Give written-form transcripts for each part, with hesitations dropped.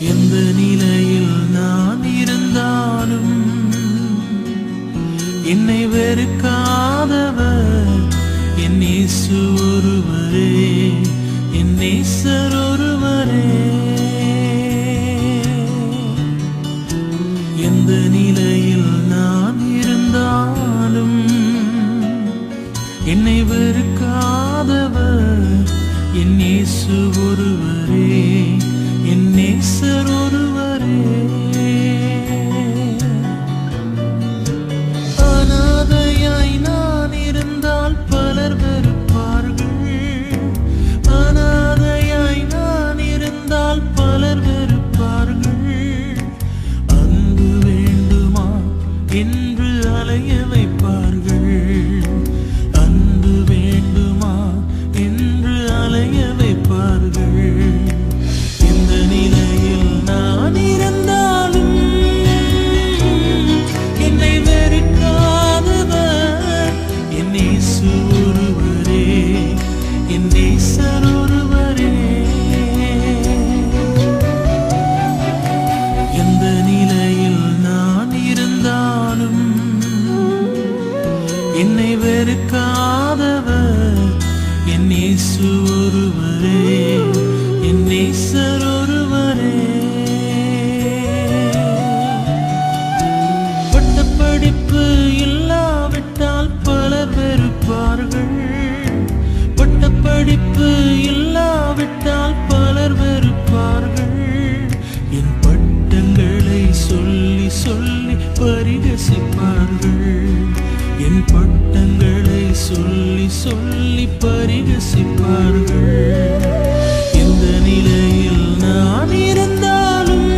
எந்த நிலையில் நான் இருந்தாலும் என்னை வெறுக்காதவர் என் இயேசு ஒருவரே, என் நேசர் ஒருவரே. எந்த நிலையில் நான் இருந்தாலும் என்னை வெறுக்காதவர் என் இயேசு ஒருவரே, என் நேசர் ஒருவரே. அனாதையாய் நான் இருந்தால் பலர் வெறுப்பார்கள், அனாதையாய் நான் இருந்தால் பலர் வெறுப்பார்கள். அன்பு வேண்டுமா என்று அலைய வைப்பார்கள், அன்பு வேண்டுமா என்று அலைய வைப்பார்கள். இந்த நிலையில் நான் இருந்தாலும் என்னை வெறுக்காதவர் என் இயேசு ஒருவரே, என் நேசர் ஒருவரே. எந்த நிலையில் நான் இருந்தாலும் என்னை வெறுக்காதவர் என் இயேசு ஒருவரே, என் நேசர் ஒருவரே. பட்டப்படிப்பு இல்லாவிட்டால் பலர் வெறுப்பார்கள், பட்டப்படிப்பு இல்லாவிட்டால் பலர் வெறுப்பார்கள். என் பட்டங்களை சொல்லி சொல்லி பரிகசிப்பார்கள், என் பட்டங்களை சொல்லி சொல்லி பரிகசிப்பார்கள். இந்த நிலையில் நான் இருந்தாலும்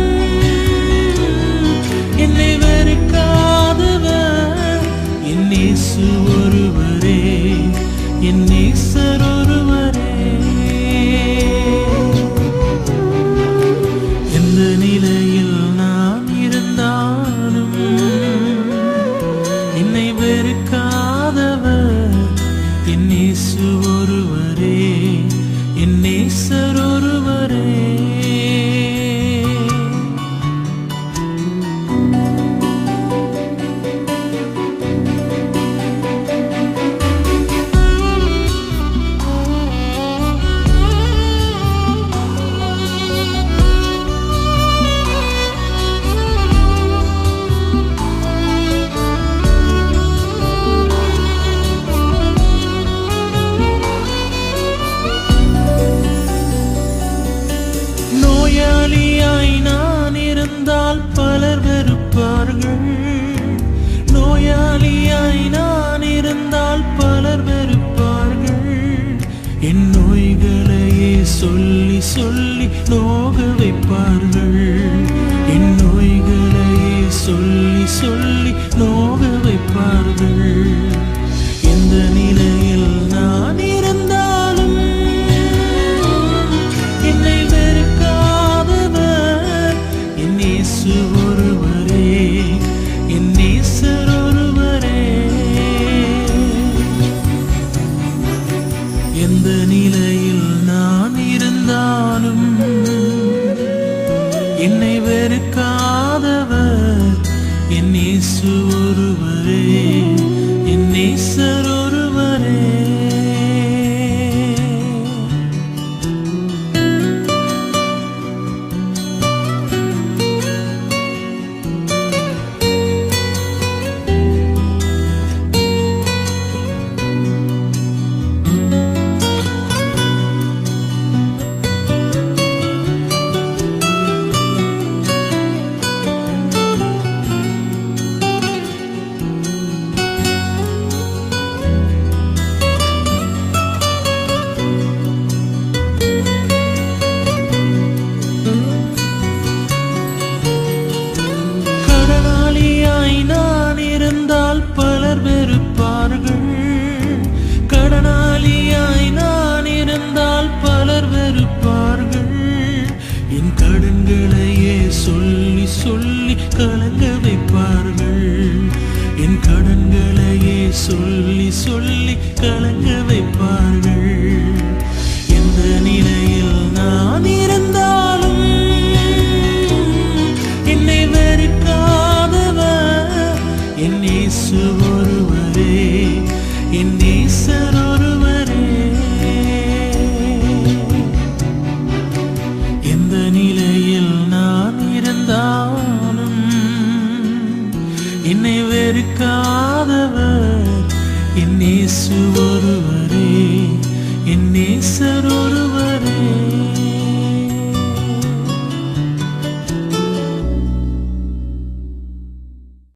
என்னை வெறுக்காதவர் என் இயேசு ஒருவரே, என் நேசர் ஒருவரே. எந்த நிலையில் நான் இருந்தாலும் என்னை வெறுக்காதவர் என் இயேசு ஒருவரே, என் நேசர் ஒருவரே. நோயாளியாய் நான் இருந்தால் பலர் வெறுப்பார்கள், நோயாளியாய் நான் இருந்தால் பலர் வெறுப்பார்கள். என் நோய்களையே சொல்லி சொல்லி நோக வைப்பார்கள், என் நோய்களையே சொல்லி சொல்லி நோக வைப்பார்கள். எந்த நிலையில் நான் இருந்தாலும் என்னை வெறுக்காதவர் என் இயேசு ஒருவரே, என் நேசர் ஒருவரே. எந்த நிலையில் நான் இருந்தாலும் என்னை வெறுக்காதவர் என் இயேசு ஒருவரே, என் நேசர் ஒருவரே. பலர் வெறுப்பார்கள், கடனாளியாய் நான் இருந்தால் பலர் வெறுப்பார்கள். என் கடன்களையே சொல்லி சொல்லி கலங்க வைப்பார்கள், என் கடன்களையே சொல்லி சொல்லி கலங்க வைப்பார்கள். எந்த நிலையில் நான் இருந்தாலும் என்னை வெறுக்காதவர் என் இயேசு ஒருவரே, என் நேசர் ஒருவரே.